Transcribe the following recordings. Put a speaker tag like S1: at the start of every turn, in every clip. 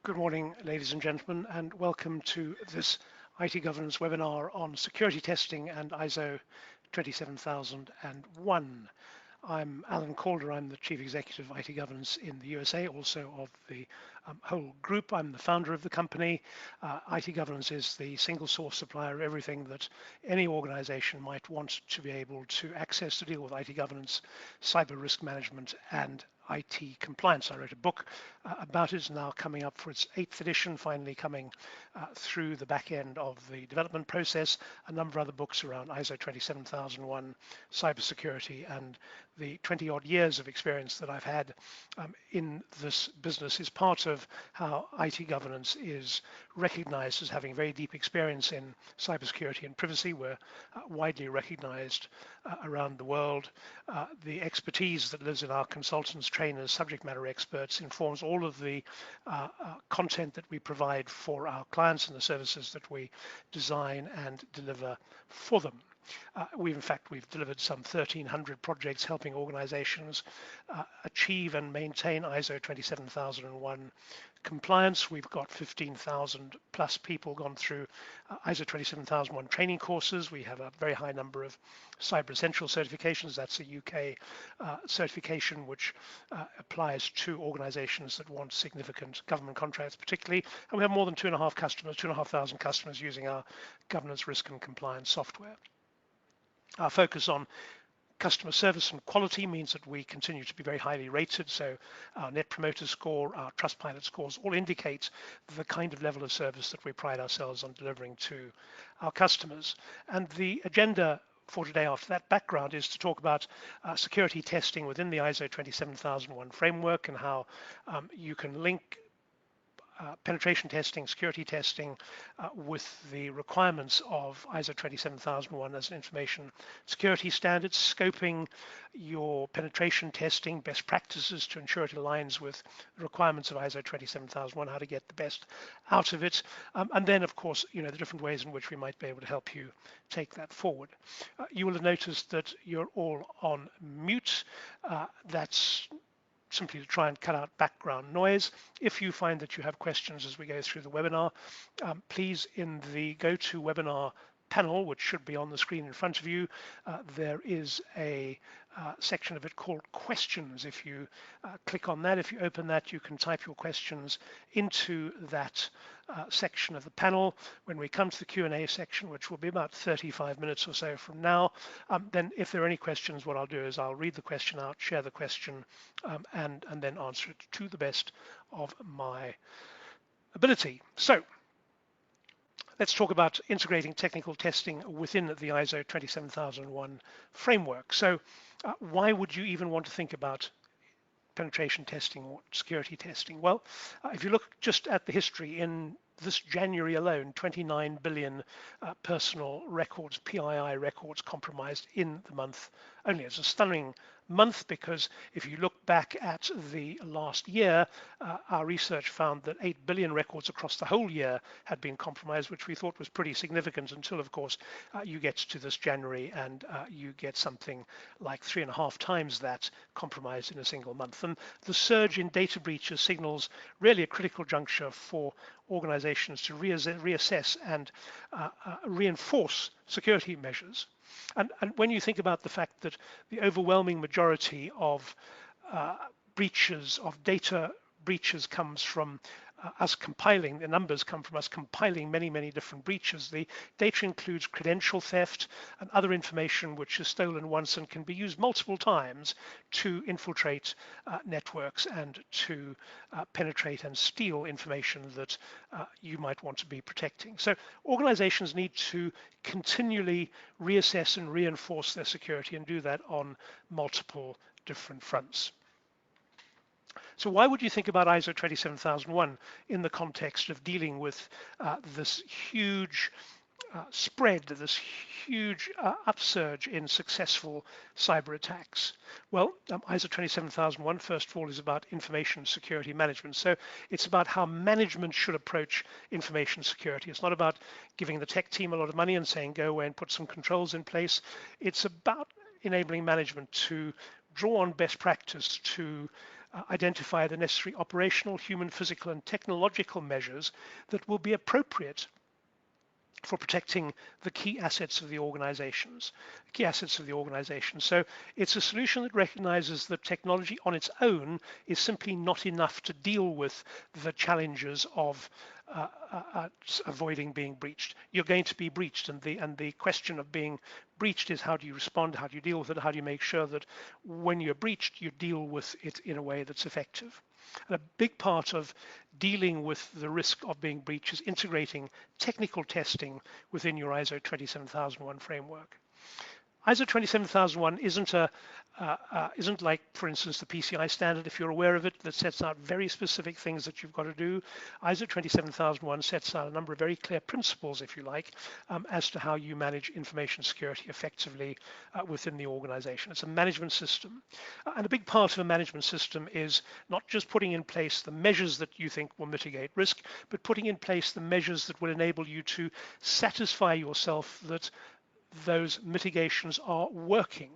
S1: Good morning, ladies and gentlemen, and welcome to this IT governance webinar on security testing and ISO 27001. I'm Alan Calder. I'm the Chief Executive of IT Governance in the USA, also of the whole group. I'm the founder of the company. IT Governance is the single source supplier of everything that any organization might want to be able to access to deal with IT governance, cyber risk management, and IT compliance. I wrote a book about it. It's now coming up for its 8th edition, finally coming through the back end of the development process. A number of other books around ISO 27001, cybersecurity, and the 20 odd years of experience that I've had in this business is part of how IT governance is recognized as having very deep experience in cybersecurity and privacy. We're widely recognized around the world. The expertise that lives in our consultants, trainers, subject matter experts informs all of the content that we provide for our clients and the services that we design and deliver for them. We've delivered some 1,300 projects helping organizations achieve and maintain ISO 27001 compliance. We've got 15,000 plus people gone through ISO 27001 training courses. We have a very high number of Cyber Essential certifications. That's a UK certification which applies to organizations that want significant government contracts particularly. And we have more than 2,500 customers using our governance, risk and compliance software. Our focus on customer service and quality means that we continue to be very highly rated. So our Net Promoter Score, our Trustpilot scores all indicate the kind of level of service that we pride ourselves on delivering to our customers. And the agenda for today, after that background, is to talk about security testing within the ISO 27001 framework and how you can link penetration testing, security testing with the requirements of ISO 27001 as an information security standard, scoping your penetration testing, best practices to ensure it aligns with the requirements of ISO 27001, how to get the best out of it, and then of course, the different ways in which we might be able to help you take that forward. You will have noticed that you're all on mute. That's simply to try and cut out background noise. If you find that you have questions as we go through the webinar, please in the GoToWebinar panel, which should be on the screen in front of you, there is a section of it called questions. If you click on that, if you open that, you can type your questions into that section of the panel. When we come to the Q&A section, which will be about 35 minutes or so from now, then if there are any questions, what I'll do is I'll read the question out, share the question, and then answer it to the best of my ability. So let's talk about integrating technical testing within the ISO 27001 framework. So why would you even want to think about penetration testing or security testing? Well, if you look just at the history, in this January alone, 29 billion personal records, PII records, compromised in the month only. It's a stunning month because if you look back at the last year, our research found that 8 billion records across the whole year had been compromised, which we thought was pretty significant until, of course, you get to this January and you get something like 3.5 times that compromised in a single month. And the surge in data breaches signals really a critical juncture for organizations to reassess and reinforce security measures. And when you think about the fact that the overwhelming majority of breaches, of data breaches, comes from us compiling, the numbers come from us compiling many, many different breaches. The data includes credential theft and other information which is stolen once and can be used multiple times to infiltrate networks and to penetrate and steal information that you might want to be protecting. So organizations need to continually reassess and reinforce their security and do that on multiple different fronts. So why would you think about ISO 27001 in the context of dealing with this huge spread, this huge upsurge in successful cyber attacks? Well, ISO 27001, first of all, is about information security management. So it's about how management should approach information security. It's not about giving the tech team a lot of money and saying, go away and put some controls in place. It's about enabling management to draw on best practice to identify the necessary operational, human, physical, and technological measures that will be appropriate for protecting the key assets of the organization. So it's a solution that recognizes that technology on its own is simply not enough to deal with the challenges of avoiding being breached. You're going to be breached, and the question of being breached is how do you respond, how do you deal with it, how do you make sure that when you're breached, you deal with it in a way that's effective. And a big part of dealing with the risk of being breached is integrating technical testing within your ISO 27001 framework. ISO 27001 isn't like, for instance, the PCI standard, if you're aware of it, that sets out very specific things that you've got to do. ISO 27001 sets out a number of very clear principles, if you like, as to how you manage information security effectively within the organization. It's a management system. And a big part of a management system is not just putting in place the measures that you think will mitigate risk, but putting in place the measures that will enable you to satisfy yourself that those mitigations are working.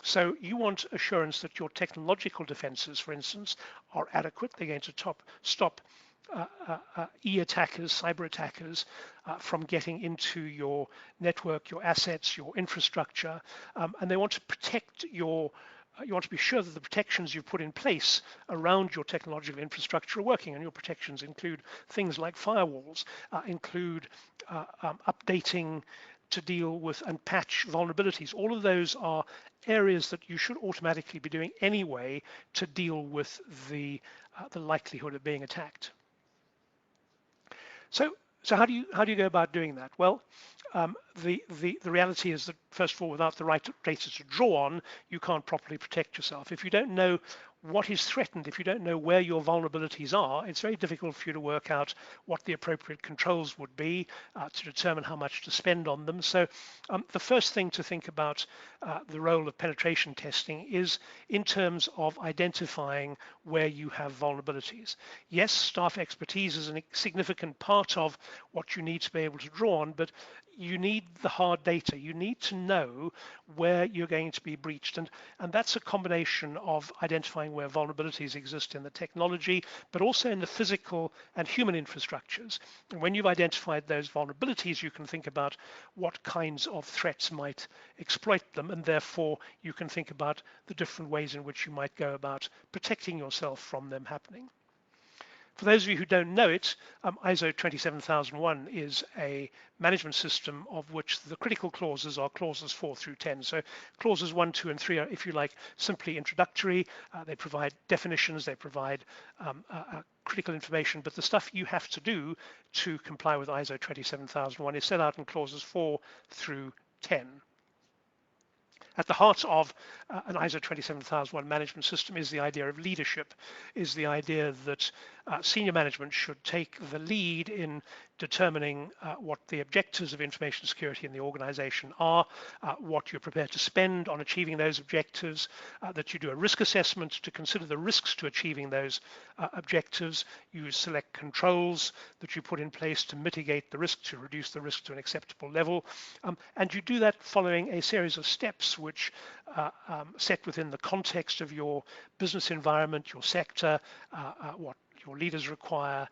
S1: So you want assurance that your technological defenses, for instance, are adequate. They're going to stop e-attackers, cyber attackers from getting into your network, your assets, your infrastructure, and they want to protect you want to be sure that the protections you've put in place around your technological infrastructure are working, and your protections include things like firewalls, include updating to deal with and patch vulnerabilities. All of those are areas that you should automatically be doing anyway to deal with the likelihood of being attacked. So how do you go about doing that? Well, the reality is that, first of all, without the right data to draw on, you can't properly protect yourself. If you don't know what is threatened, if you don't know where your vulnerabilities are, it's very difficult for you to work out what the appropriate controls would be to determine how much to spend on them. So the first thing to think about the role of penetration testing is in terms of identifying where you have vulnerabilities. Yes, staff expertise is a significant part of what you need to be able to draw on, but you need the hard data. You need to know where you're going to be breached. And that's a combination of identifying where vulnerabilities exist in the technology, but also in the physical and human infrastructures. And when you've identified those vulnerabilities, you can think about what kinds of threats might exploit them. And therefore, you can think about the different ways in which you might go about protecting yourself from them happening. For those of you who don't know it, ISO 27001 is a management system of which the critical clauses are clauses 4 through 10. So clauses 1, 2, and 3 are, if you like, simply introductory. They provide definitions, they provide critical information, but the stuff you have to do to comply with ISO 27001 is set out in clauses 4 through 10. At the heart of an ISO 27001 management system is the idea of leadership, is the idea that senior management should take the lead in determining what the objectives of information security in the organization are, what you're prepared to spend on achieving those objectives, that you do a risk assessment to consider the risks to achieving those objectives, you select controls that you put in place to mitigate the risk, to reduce the risk to an acceptable level, and you do that following a series of steps which set within the context of your business environment, your sector, what your leaders require,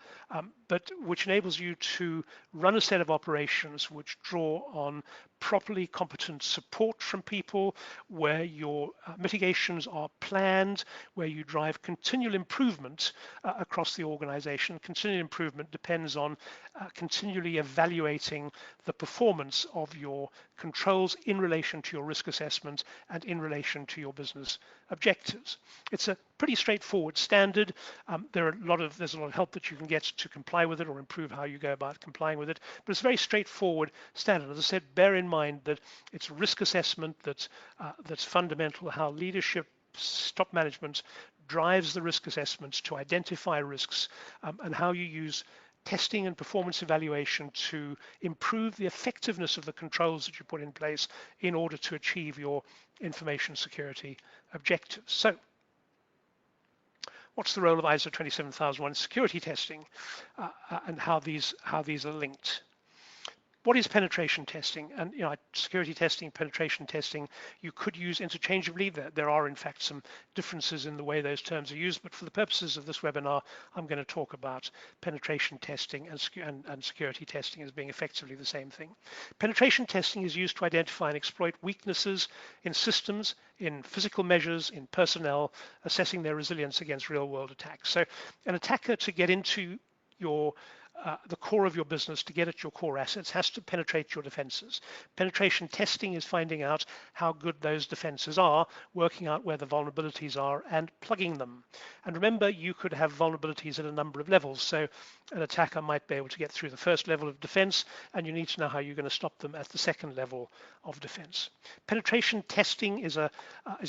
S1: but which enables you to run a set of operations which draw on properly competent support from people, where your mitigations are planned, where you drive continual improvement across the organization. Continual improvement depends on continually evaluating the performance of your controls in relation to your risk assessment and in relation to your business objectives. It's a pretty straightforward standard. There's a lot of help that you can get to comply with it or improve how you go about complying with it, but it's a very straightforward standard. As I said, bear in mind that it's risk assessment that's fundamental, how leadership, top management drives the risk assessments to identify risks, and how you use testing and performance evaluation to improve the effectiveness of the controls that you put in place in order to achieve your information security objectives. So, what's the role of ISO 27001 security testing and how these are linked? what is penetration testing? And security testing, penetration testing, you could use interchangeably. There are in fact some differences in the way those terms are used, but for the purposes of this webinar, I'm going to talk about penetration testing and security testing as being effectively the same thing. Penetration testing is used to identify and exploit weaknesses in systems, in physical measures, in personnel, assessing their resilience against real-world attacks. So an attacker, to get into the core of your business, to get at your core assets, has to penetrate your defenses. Penetration testing is finding out how good those defenses are, working out where the vulnerabilities are and plugging them. And remember, you could have vulnerabilities at a number of levels. So an attacker might be able to get through the first level of defense, and you need to know how you're going to stop them at the second level of defense. Penetration testing is a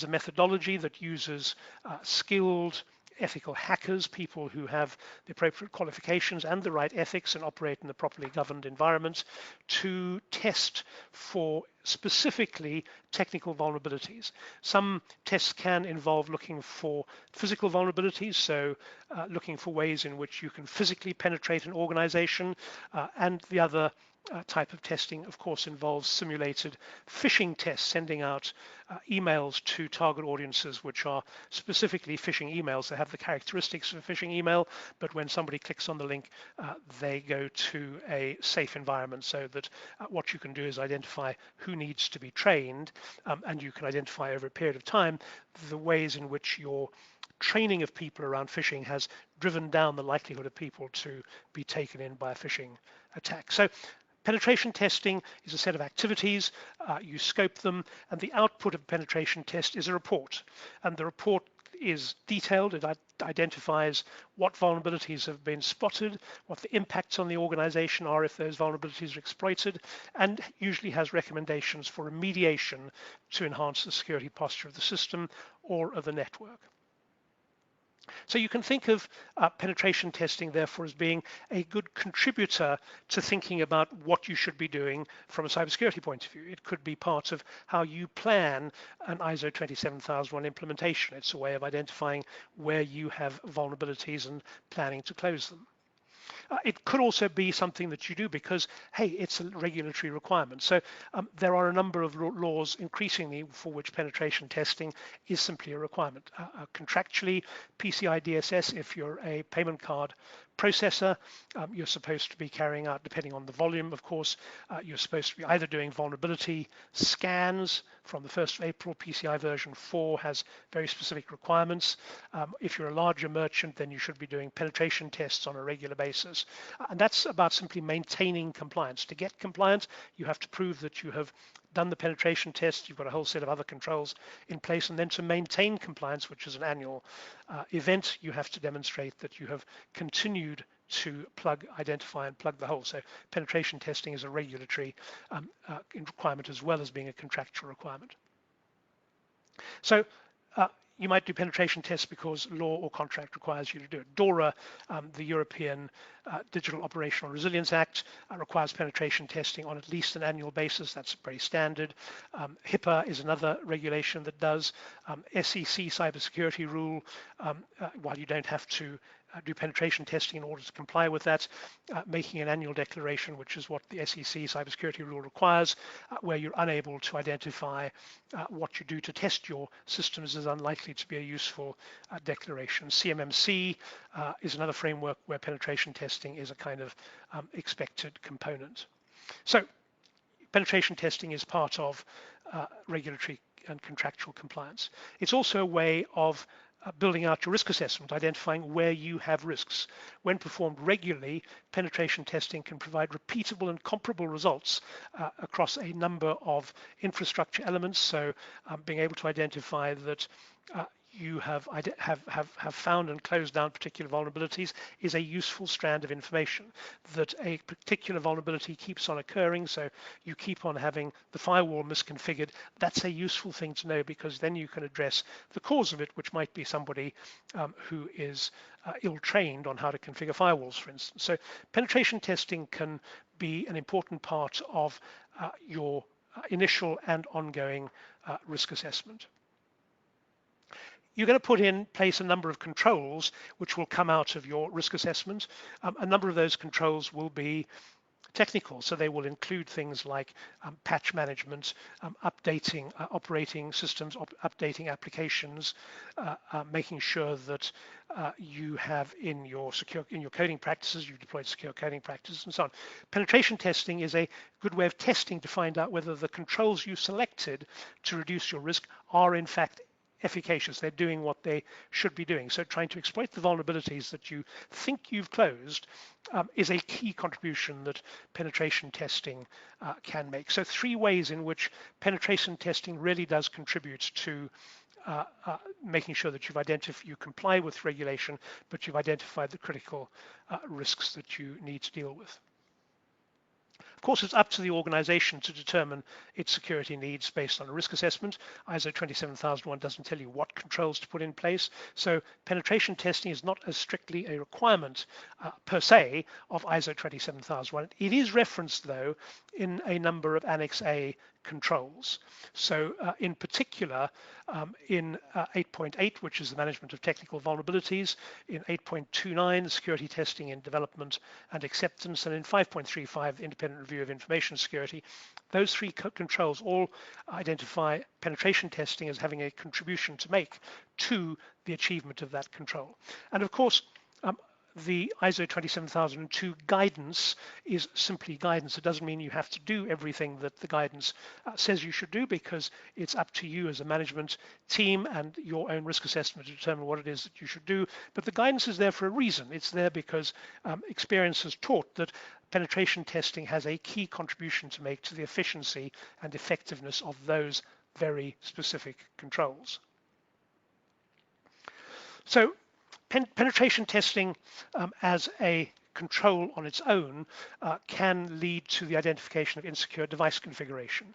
S1: methodology that uses skilled ethical hackers, people who have the appropriate qualifications and the right ethics and operate in a properly governed environment, to test for specifically technical vulnerabilities. Some tests can involve looking for physical vulnerabilities, so looking for ways in which you can physically penetrate an organization, and the other type of testing, of course, involves simulated phishing tests, sending out emails to target audiences which are specifically phishing emails. They have the characteristics of a phishing email, but when somebody clicks on the link, they go to a safe environment, so that what you can do is identify who needs to be trained, and you can identify over a period of time the ways in which your training of people around phishing has driven down the likelihood of people to be taken in by a phishing attack. So penetration testing is a set of activities, you scope them, and the output of a penetration test is a report. And the report is detailed. It identifies what vulnerabilities have been spotted, what the impacts on the organization are if those vulnerabilities are exploited, and usually has recommendations for remediation to enhance the security posture of the system or of the network. So you can think of penetration testing, therefore, as being a good contributor to thinking about what you should be doing from a cybersecurity point of view. It could be part of how you plan an ISO 27001 implementation. It's a way of identifying where you have vulnerabilities and planning to close them. It could also be something that you do because, hey, it's a regulatory requirement. So there are a number of laws increasingly for which penetration testing is simply a requirement. Contractually, PCI DSS, if you're a payment card processor, you're supposed to be carrying out, depending on the volume, of course, you're supposed to be either doing vulnerability scans. From the 1st of April, PCI version 4 has very specific requirements. If you're a larger merchant, then you should be doing penetration tests on a regular basis. And that's about simply maintaining compliance. To get compliant, you have to prove that you have done the penetration test, you've got a whole set of other controls in place, and then to maintain compliance, which is an annual event, you have to demonstrate that you have continued to identify and plug the hole. So penetration testing is a regulatory requirement as well as being a contractual requirement. So you might do penetration tests because law or contract requires you to do it. DORA, the European Digital Operational Resilience Act, requires penetration testing on at least an annual basis. That's very standard. HIPAA is another regulation that does. SEC cybersecurity rule, while you don't have to do penetration testing in order to comply with that, making an annual declaration, which is what the SEC cybersecurity rule requires, where you're unable to identify what you do to test your systems is unlikely to be a useful declaration. CMMC is another framework where penetration testing is a kind of expected component. So penetration testing is part of regulatory and contractual compliance. It's also a way of building out your risk assessment, identifying where you have risks. When performed regularly, penetration testing can provide repeatable and comparable results across a number of infrastructure elements. So being able to identify that you have found and closed down particular vulnerabilities is a useful strand of information. That a particular vulnerability keeps on occurring, so you keep on having the firewall misconfigured, that's a useful thing to know, because then you can address the cause of it, which might be somebody who is ill-trained on how to configure firewalls, for instance. So penetration testing can be an important part of your initial and ongoing risk assessment. You're going to put in place a number of controls which will come out of your risk assessment. A number of those controls will be technical, so they will include things like patch management, updating operating systems, updating applications, making sure that you have in your coding practices, you've deployed secure coding practices, and so on. Penetration testing is a good way of testing to find out whether the controls you selected to reduce your risk are in fact efficacious. They're doing what they should be doing. So trying to exploit the vulnerabilities that you think you've closed is a key contribution that penetration testing can make. So 3 ways in which penetration testing really does contribute to making sure that you comply with regulation, but you've identified the critical risks that you need to deal with. Of course, it's up to the organization to determine its security needs based on a risk assessment. ISO 27001 doesn't tell you what controls to put in place. So penetration testing is not as strictly a requirement per se of ISO 27001. It is referenced, though, in a number of Annex A controls. So in particular, in 8.8, which is the management of technical vulnerabilities, in 8.29, security testing in development and acceptance, and in 5.35, independent review of information security, those 3 controls all identify penetration testing as having a contribution to make to the achievement of that control. And of course, the ISO 27002 guidance is simply guidance. It doesn't mean you have to do everything that the guidance says you should do, because it's up to you as a management team and your own risk assessment to determine what it is that you should do. But the guidance is there for a reason. It's there because experience has taught that penetration testing has a key contribution to make to the efficiency and effectiveness of those very specific controls. So penetration testing as a control on its own can lead to the identification of insecure device configuration.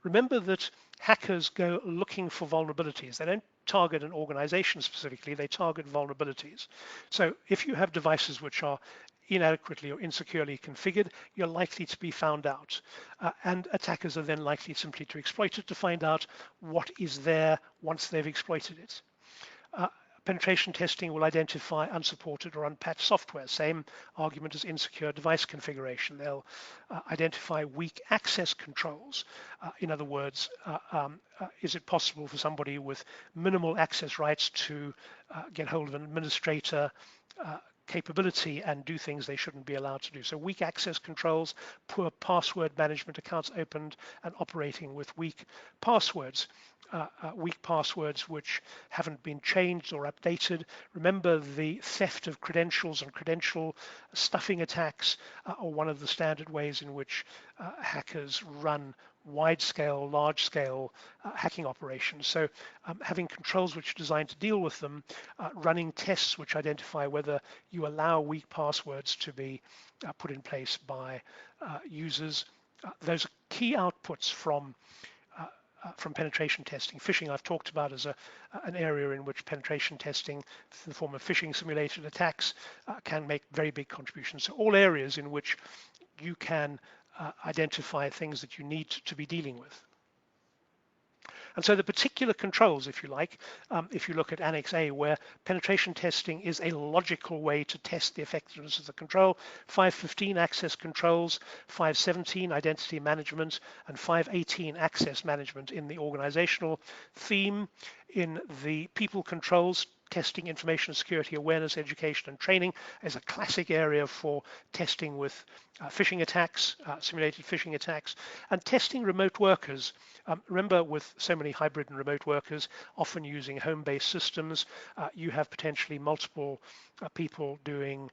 S1: Remember that hackers go looking for vulnerabilities. They don't target an organization specifically, they target vulnerabilities. So if you have devices which are inadequately or insecurely configured, you're likely to be found out. And attackers are then likely simply to exploit it to find out what is there once they've exploited it. Penetration testing will identify unsupported or unpatched software. Same argument as insecure device configuration. They'll identify weak access controls. In other words, is it possible for somebody with minimal access rights to get hold of an administrator capability and do things they shouldn't be allowed to do? So weak access controls, poor password management, accounts opened and operating with weak passwords. Weak passwords which haven't been changed or updated. Remember, the theft of credentials and credential stuffing attacks are one of the standard ways in which hackers run wide-scale, large-scale hacking operations. So having controls which are designed to deal with them, running tests which identify whether you allow weak passwords to be put in place by users. Those are key outputs from penetration testing. Phishing I've talked about as an area in which penetration testing in the form of phishing simulated attacks can make very big contributions. So all areas in which you can identify things that you need to be dealing with. And so the particular controls, if you like, if you look at Annex A, where penetration testing is a logical way to test the effectiveness of the control, 515 access controls, 517 identity management, and 518 access management in the organizational theme. In the people controls, testing information security awareness, education, and training is a classic area for testing with phishing attacks, simulated phishing attacks, and testing remote workers. Remember, with so many hybrid and remote workers, often using home-based systems, you have potentially multiple people doing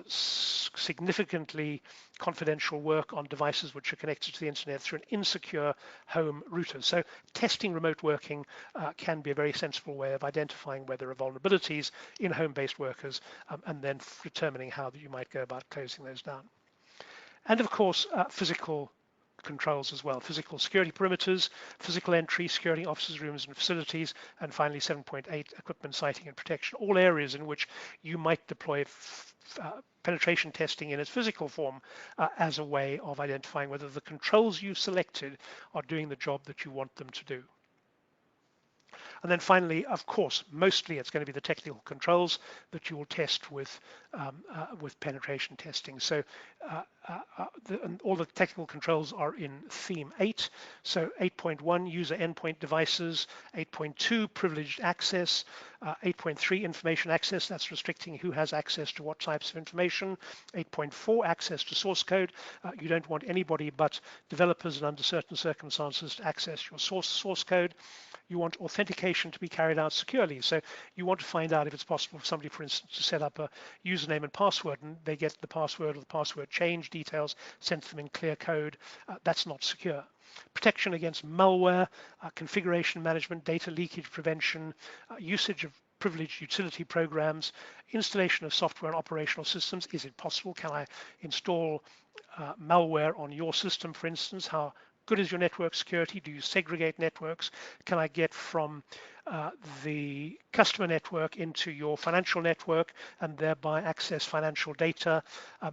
S1: significantly confidential work on devices which are connected to the internet through an insecure home router. So testing remote working can be a very sensible way of identifying where there are vulnerabilities in home-based workers and then determining how you might go about closing those down. And of course, physical controls as well, physical security perimeters, physical entry, security offices, rooms and facilities, and finally 7.8, equipment siting and protection, all areas in which you might deploy penetration testing in its physical form as a way of identifying whether the controls you've selected are doing the job that you want them to do. And then finally, of course, mostly it's going to be the technical controls that you will test with penetration testing. So and all the technical controls are in theme 8. So 8.1, user endpoint devices, 8.2, privileged access, 8.3, information access, that's restricting who has access to what types of information, 8.4, access to source code. You don't want anybody but developers and under certain circumstances to access your source code. You want authentication to be carried out securely. So you want to find out if it's possible for somebody, for instance, to set up a username and password, and they get the password or the password change details sent to them in clear code. That's not secure. Protection against malware, configuration management, data leakage prevention, usage of privileged utility programs, installation of software and operational systems. Is it possible? Can I install malware on your system, for instance? How good is your network security? Do you segregate networks? Can I get from the customer network into your financial network and thereby access financial data?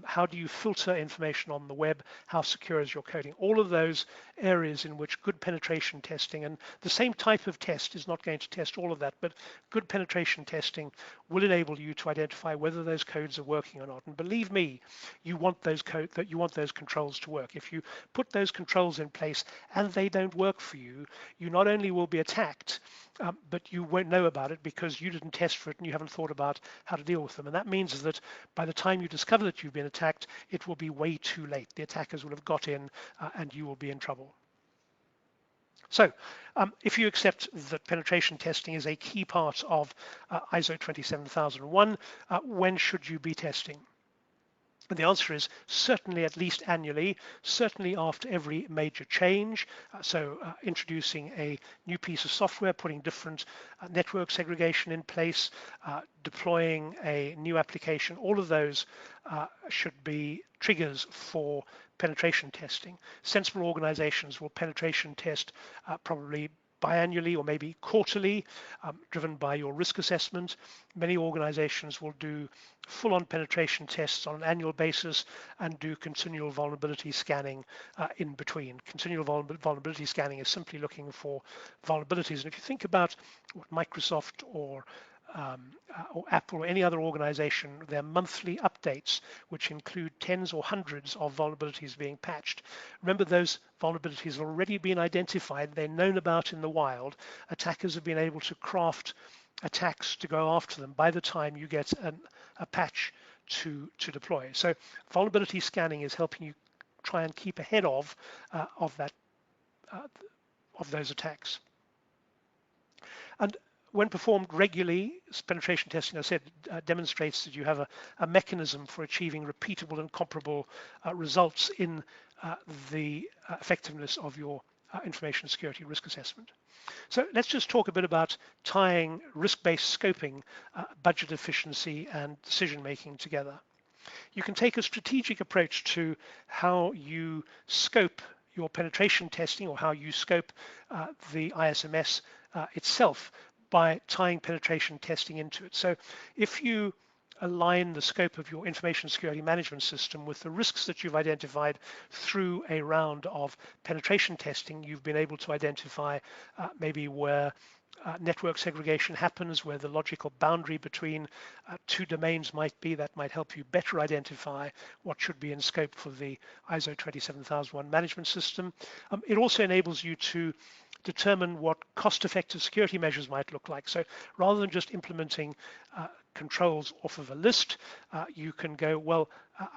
S1: How do you filter information on the web? How secure is your coding? All of those areas in which good penetration testing, and the same type of test is not going to test all of that, but good penetration testing will enable you to identify whether those codes are working or not. And believe me, you want those controls to work. If you put those controls in place and they don't work for you, you not only will be attacked, but you won't know about it because you didn't test for it and you haven't thought about how to deal with them. And that means that by the time you discover that you've been attacked, it will be way too late. The attackers will have got in and you will be in trouble. So if you accept that penetration testing is a key part of ISO 27001, when should you be testing? And the answer is certainly at least annually, certainly after every major change. So introducing a new piece of software, putting different network segregation in place, deploying a new application, all of those should be triggers for penetration testing. Sensible organizations will penetration test probably biannually or maybe quarterly, driven by your risk assessment. Many organizations will do full-on penetration tests on an annual basis and do continual vulnerability scanning in between. Continual vulnerability scanning is simply looking for vulnerabilities. And if you think about what Microsoft or Apple or any other organization, their monthly updates, which include tens or hundreds of vulnerabilities being patched. Remember, those vulnerabilities have already been identified. They're known about in the wild. Attackers have been able to craft attacks to go after them by the time you get a patch to deploy. So vulnerability scanning is helping you try and keep ahead of those attacks. And when performed regularly, penetration testing, as I said, demonstrates that you have a mechanism for achieving repeatable and comparable results in the effectiveness of your information security risk assessment. So let's just talk a bit about tying risk-based scoping, budget efficiency, and decision-making together. You can take a strategic approach to how you scope your penetration testing or how you scope the ISMS itself by tying penetration testing into it. So if you align the scope of your information security management system with the risks that you've identified through a round of penetration testing, you've been able to identify maybe where network segregation happens, where the logical boundary between two domains might be. That might help you better identify what should be in scope for the ISO 27001 management system. It also enables you to determine what cost-effective security measures might look like. So rather than just implementing controls off of a list, you can go, well,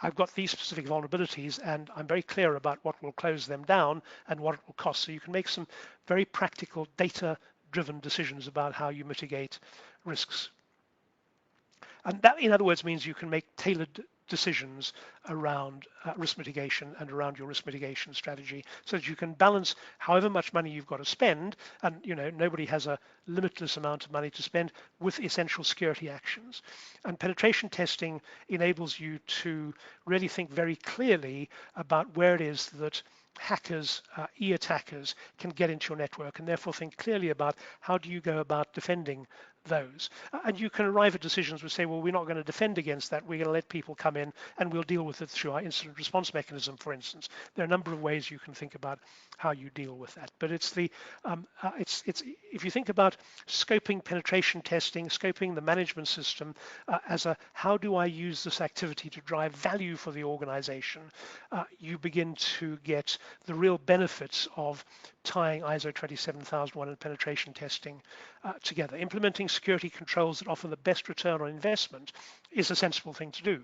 S1: I've got these specific vulnerabilities and I'm very clear about what will close them down and what it will cost. So you can make some very practical data-driven decisions about how you mitigate risks. And that, in other words, means you can make tailored decisions around risk mitigation and around your risk mitigation strategy so that you can balance however much money you've got to spend, and nobody has a limitless amount of money to spend, with essential security actions. And penetration testing enables you to really think very clearly about where it is that hackers, e-attackers can get into your network, and therefore think clearly about how do you go about defending those. And you can arrive at decisions which say, well, we're not going to defend against that. We're going to let people come in and we'll deal with it through our incident response mechanism, for instance. There are a number of ways you can think about how you deal with that. But it's if you think about scoping penetration testing, scoping the management system as a how do I use this activity to drive value for the organization, you begin to get the real benefits of tying ISO 27001 and penetration testing together. Implementing security controls that offer the best return on investment is a sensible thing to do.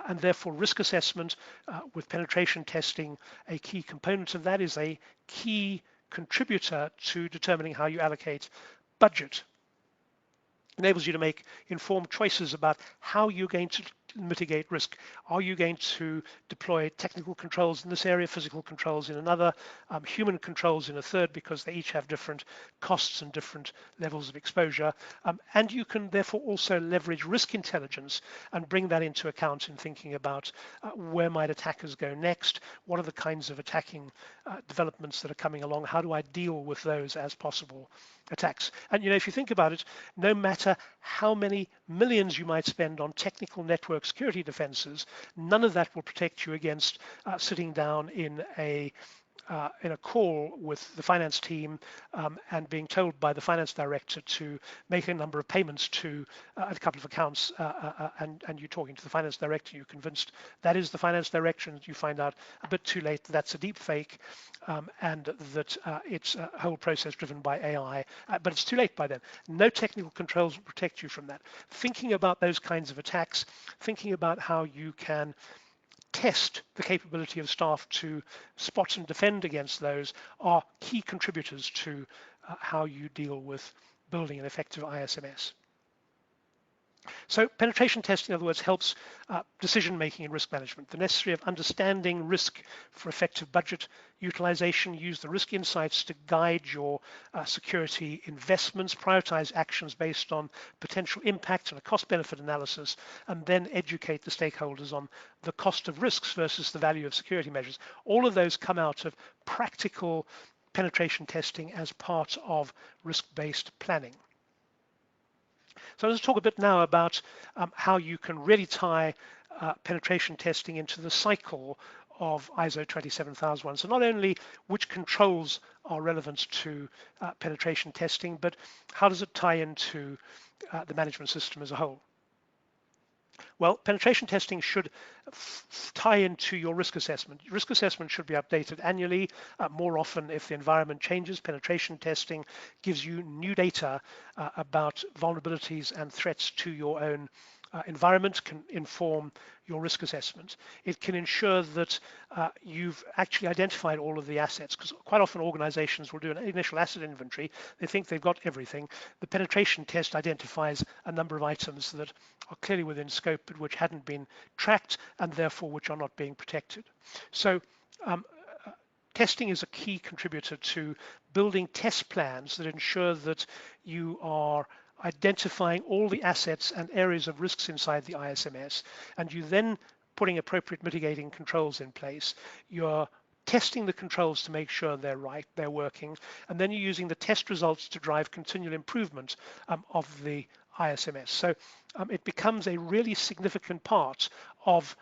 S1: And therefore risk assessment with penetration testing, a key component of that, is a key contributor to determining how you allocate budget. Enables you to make informed choices about how you're going to mitigate risk. Are you going to deploy technical controls in this area, physical controls in another, human controls in a third, because they each have different costs and different levels of exposure. And you can therefore also leverage risk intelligence and bring that into account in thinking about where might attackers go next, what are the kinds of attacking developments that are coming along, how do I deal with those as possible attacks. And if you think about it, no matter how many millions you might spend on technical network security defenses, none of that will protect you against sitting down in a call with the finance team and being told by the finance director to make a number of payments to a couple of accounts, and you're talking to the finance director, you're convinced that is the finance director, and you find out a bit too late that that's a deep fake, and that it's a whole process driven by AI, but it's too late by then. No technical controls will protect you from that. Thinking about those kinds of attacks, thinking about how you can test the capability of staff to spot and defend against those are key contributors to how you deal with building an effective ISMS. So penetration testing, in other words, helps decision making and risk management. The necessary of understanding risk for effective budget utilization, use the risk insights to guide your security investments, prioritize actions based on potential impact and a cost benefit analysis, and then educate the stakeholders on the cost of risks versus the value of security measures. All of those come out of practical penetration testing as part of risk-based planning. So let's talk a bit now about how you can really tie penetration testing into the cycle of ISO 27001. So not only which controls are relevant to penetration testing, but how does it tie into the management system as a whole? Well, penetration testing should tie into your risk assessment. Risk assessment should be updated annually, more often if the environment changes. Penetration testing gives you new data about vulnerabilities and threats to your own environment, can inform your risk assessment. It can ensure that you've actually identified all of the assets, because quite often organizations will do an initial asset inventory. They think they've got everything. The penetration test identifies a number of items that are clearly within scope but which hadn't been tracked and therefore which are not being protected. So testing is a key contributor to building test plans that ensure that you are identifying all the assets and areas of risks inside the ISMS, and you then putting appropriate mitigating controls in place. You're testing the controls to make sure they're right, they're working, and then you're using the test results to drive continual improvement of the ISMS. So it becomes a really significant part of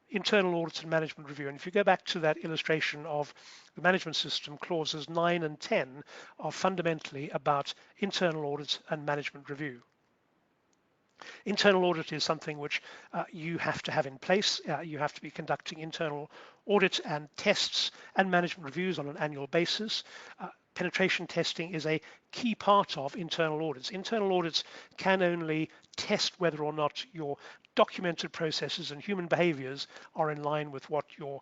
S1: internal audit and management review. And if you go back to that illustration of the management system, clauses 9 and 10 are fundamentally about internal audit and management review. Internal audit is something which you have to have in place. You have to be conducting internal audit and tests and management reviews on an annual basis. Penetration testing is a key part of internal audits. Internal audits can only test whether or not your documented processes and human behaviors are in line with what your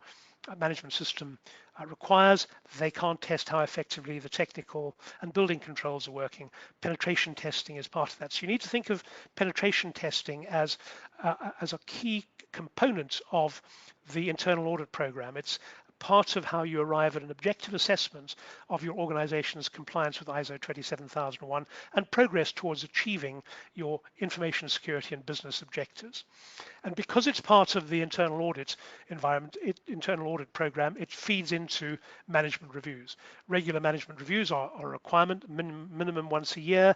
S1: management system requires. They can't test how effectively the technical and building controls are working. Penetration testing is part of that. So you need to think of penetration testing as a key component of the internal audit program. It's part of how you arrive at an objective assessment of your organization's compliance with ISO 27001 and progress towards achieving your information security and business objectives. And because it's part of the internal audit environment, internal audit program, it feeds into management reviews. Regular management reviews are a requirement, minimum once a year.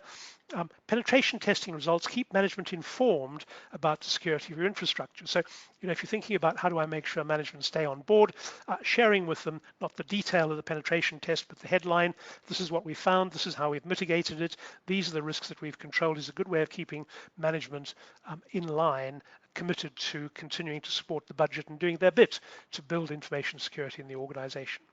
S1: Penetration testing results keep management informed about the security of your infrastructure. So, if you're thinking about how do I make sure management stay on board, sharing with them not the detail of the penetration test, but the headline. This is what we found. This is how we've mitigated it. These are the risks that we've controlled. Is a good way of keeping management in line, committed to continuing to support the budget and doing their bit to build information security in the organization.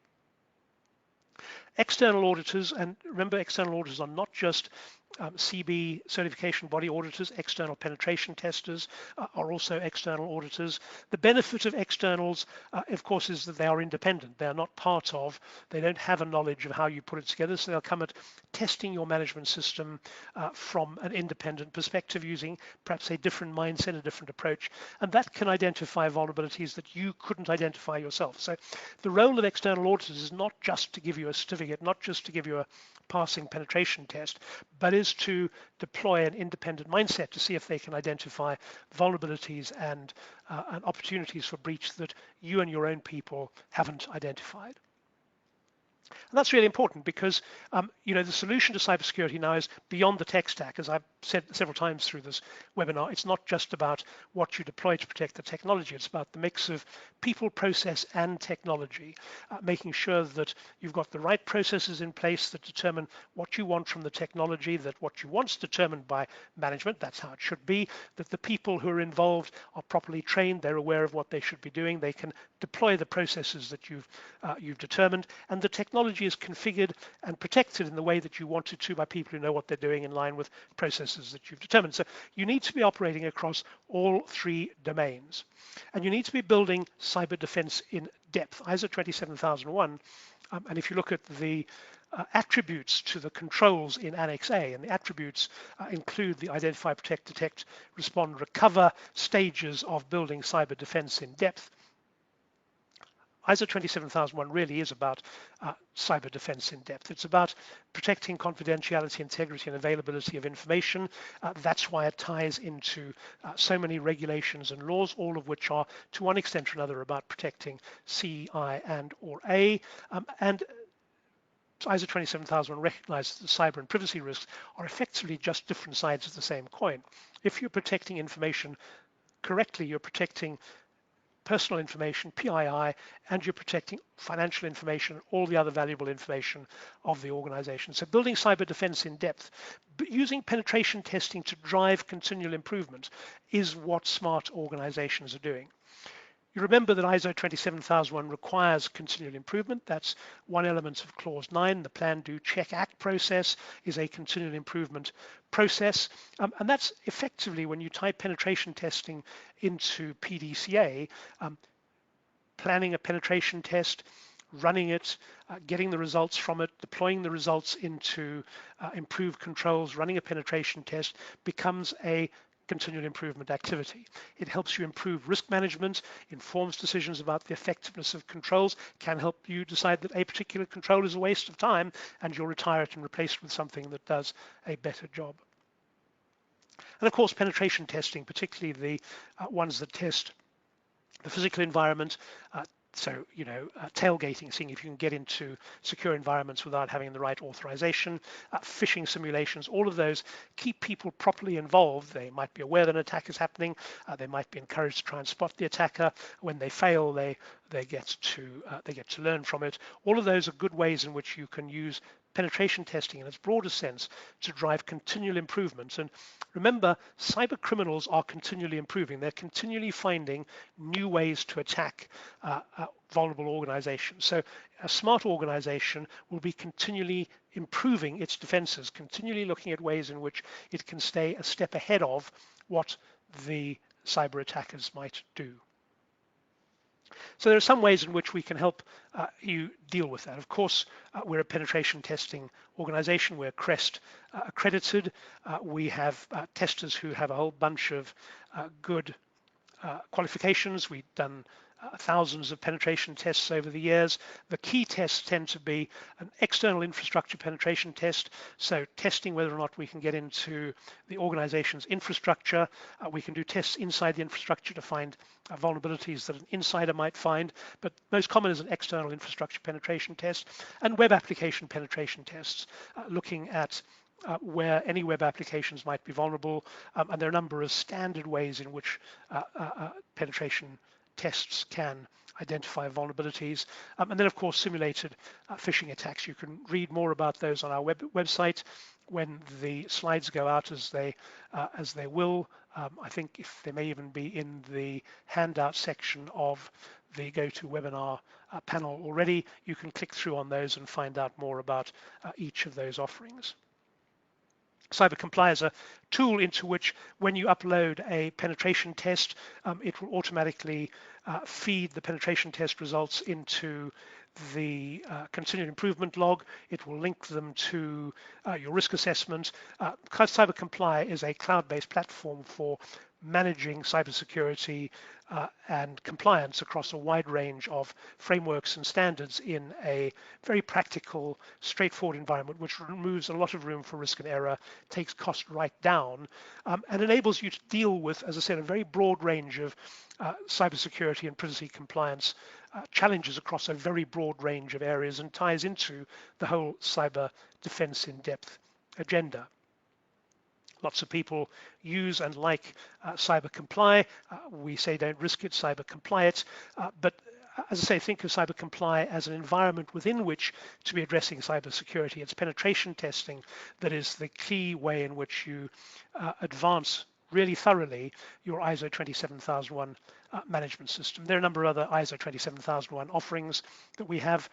S1: External auditors, and remember, external auditors are not just CB certification body auditors. External penetration testers are also external auditors. The benefit of externals, of course, is that they are independent. They are not part of, they don't have a knowledge of how you put it together, so they'll come at testing your management system from an independent perspective, using perhaps a different mindset, a different approach, and that can identify vulnerabilities that you couldn't identify yourself. So the role of external auditors is not just to give you a certificate, not just to give you a passing penetration test, but is to deploy an independent mindset to see if they can identify vulnerabilities and opportunities for breach that you and your own people haven't identified. And that's really important because, the solution to cybersecurity now is beyond the tech stack. As I've said several times through this webinar, it's not just about what you deploy to protect the technology. It's about the mix of people, process, and technology, making sure that you've got the right processes in place that determine what you want from the technology, that what you want is determined by management. That's how it should be, that the people who are involved are properly trained, they're aware of what they should be doing, they can deploy the processes that you've determined, and the technology is configured and protected in the way that you want it to by people who know what they're doing in line with processes that you've determined. So you need to be operating across all three domains. And you need to be building cyber defense in depth. ISO 27001, and if you look at the attributes to the controls in Annex A, and the attributes include the identify, protect, detect, respond, recover stages of building cyber defense in depth. ISO 27001 really is about cyber defense in depth. It's about protecting confidentiality, integrity, and availability of information. That's why it ties into so many regulations and laws, all of which are, to one extent or another, about protecting C, I, and or A. And ISO 27001 recognizes that cyber and privacy risks are effectively just different sides of the same coin. If you're protecting information correctly, you're protecting personal information, PII, and you're protecting financial information, all the other valuable information of the organization. So building cyber defense in depth, using penetration testing to drive continual improvement is what smart organizations are doing. You remember that ISO 27001 requires continual improvement. That's one element of Clause 9. The Plan, Do, Check, Act process is a continual improvement process. And that's effectively, when you type penetration testing into PDCA, planning a penetration test, running it, getting the results from it, deploying the results into improved controls, running a penetration test becomes a continual improvement activity. It helps you improve risk management, informs decisions about the effectiveness of controls, can help you decide that a particular control is a waste of time and you'll retire it and replace it with something that does a better job. And of course, penetration testing, particularly the ones that test the physical environment, tailgating, seeing if you can get into secure environments without having the right authorization, phishing simulations, all of those keep people properly involved. They might be aware that an attack is happening. They might be encouraged to try and spot the attacker. When they fail, they get to learn from it. All of those are good ways in which you can use penetration testing in its broader sense to drive continual improvements. And remember, cyber criminals are continually improving. They're continually finding new ways to attack vulnerable organizations. So a smart organization will be continually improving its defenses, continually looking at ways in which it can stay a step ahead of what the cyber attackers might do. So there are some ways in which we can help you deal with that. Of course, we're a penetration testing organization. We're CREST accredited. We have testers who have a whole bunch of good qualifications. We've done thousands of penetration tests over the years. The key tests tend to be an external infrastructure penetration test, so testing whether or not we can get into the organization's infrastructure. We can do tests inside the infrastructure to find vulnerabilities that an insider might find, but most common is an external infrastructure penetration test, and web application penetration tests, looking at where any web applications might be vulnerable, and there are a number of standard ways in which penetration tests can identify vulnerabilities. And then, of course, simulated phishing attacks. You can read more about those on our website when the slides go out, as they will. I think if they may even be in the handout section of the GoToWebinar panel already, you can click through on those and find out more about each of those offerings. CyberComply is a tool into which, when you upload a penetration test, it will automatically feed the penetration test results into the continued improvement log. It will link them to your risk assessment. CyberComply is a cloud-based platform for managing cybersecurity and compliance across a wide range of frameworks and standards in a very practical, straightforward environment, which removes a lot of room for risk and error, takes cost right down, and enables you to deal with, as I said, a very broad range of cybersecurity and privacy compliance challenges across a very broad range of areas, and ties into the whole cyber defense in-depth agenda. Lots of people use and like CyberComply. We say don't risk it, CyberComply it. But as I say, think of CyberComply as an environment within which to be addressing cybersecurity. It's penetration testing that is the key way in which you advance really thoroughly your ISO 27001 management system. There are a number of other ISO 27001 offerings that we have,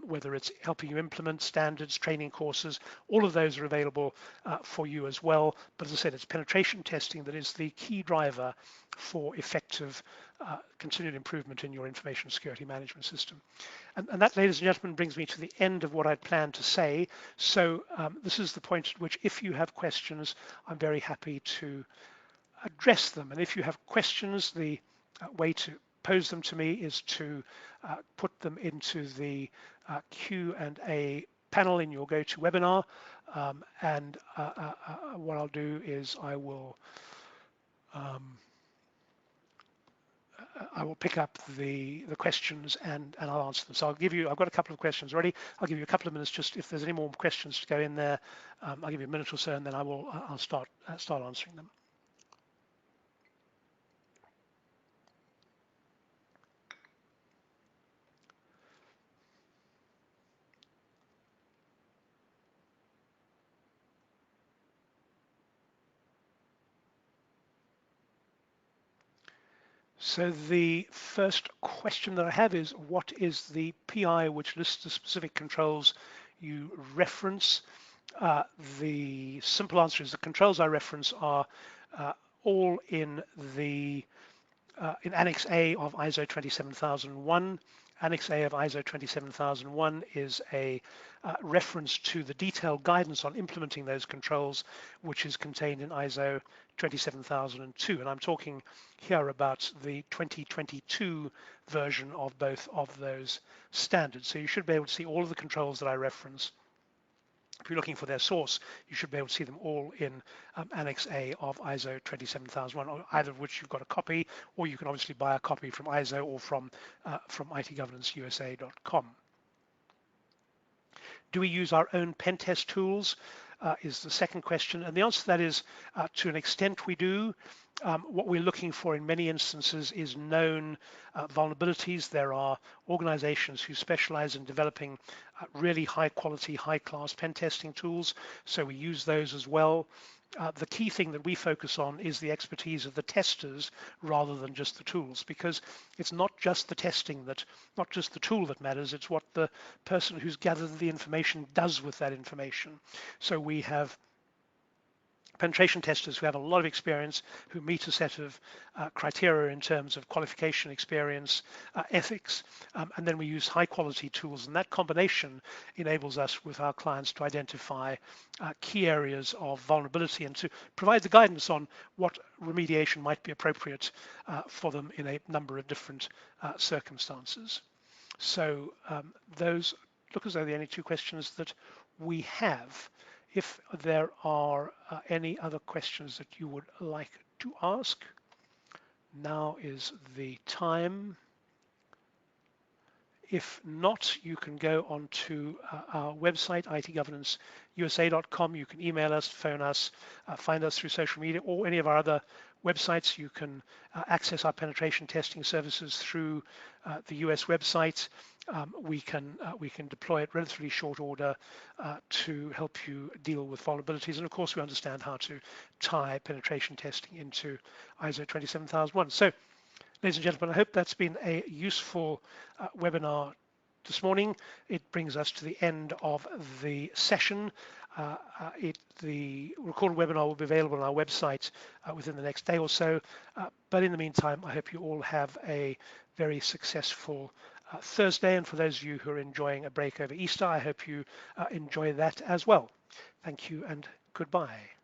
S1: whether it's helping you implement standards, training courses, all of those are available for you as well. But as I said, it's penetration testing that is the key driver for effective continued improvement in your information security management system. And that, ladies and gentlemen, brings me to the end of what I'd planned to say. So this is the point at which, if you have questions, I'm very happy to address them. And if you have questions, the way to pose them to me is to put them into the Q&A panel in your GoToWebinar. And what I'll do is I will pick up the questions and I'll answer them. So I've got a couple of questions already. I'll give you a couple of minutes, just if there's any more questions to go in there. I'll give you a minute or so, and then I'll start answering them. So the first question that I have is, what is the PI which lists the specific controls you reference? The simple answer is the controls I reference are all in Annex A of ISO 27001. Annex A of ISO 27001 is a reference to the detailed guidance on implementing those controls, which is contained in ISO 27002. And I'm talking here about the 2022 version of both of those standards. So you should be able to see all of the controls that I reference. If you're looking for their source, you should be able to see them all in Annex A of ISO 27001, either of which you've got a copy, or you can obviously buy a copy from ISO or from itgovernanceusa.com. Do we use our own pen test tools? Is the second question. And the answer to that is, to an extent we do. What we're looking for in many instances is known vulnerabilities. There are organizations who specialize in developing really high quality, high class pen testing tools. So we use those as well. The key thing that we focus on is the expertise of the testers rather than just the tools, because it's not just the testing not just the tool that matters, it's what the person who's gathered the information does with that information. So we have penetration testers who have a lot of experience, who meet a set of criteria in terms of qualification, experience, ethics, and then we use high quality tools, and that combination enables us with our clients to identify key areas of vulnerability and to provide the guidance on what remediation might be appropriate for them in a number of different circumstances. So those look as though the only two questions that we have. If there are any other questions that you would like to ask, now is the time. If not, you can go onto our website, itgovernanceusa.com. You can email us, phone us, find us through social media or any of our other websites. You can access our penetration testing services through the US website. We can deploy it relatively short order to help you deal with vulnerabilities. And of course, we understand how to tie penetration testing into ISO 27001. So, ladies and gentlemen, I hope that's been a useful webinar this morning. It brings us to the end of the session. The recorded webinar will be available on our website within the next day or so. But in the meantime, I hope you all have a very successful Thursday. And for those of you who are enjoying a break over Easter, I hope you enjoy that as well. Thank you and goodbye.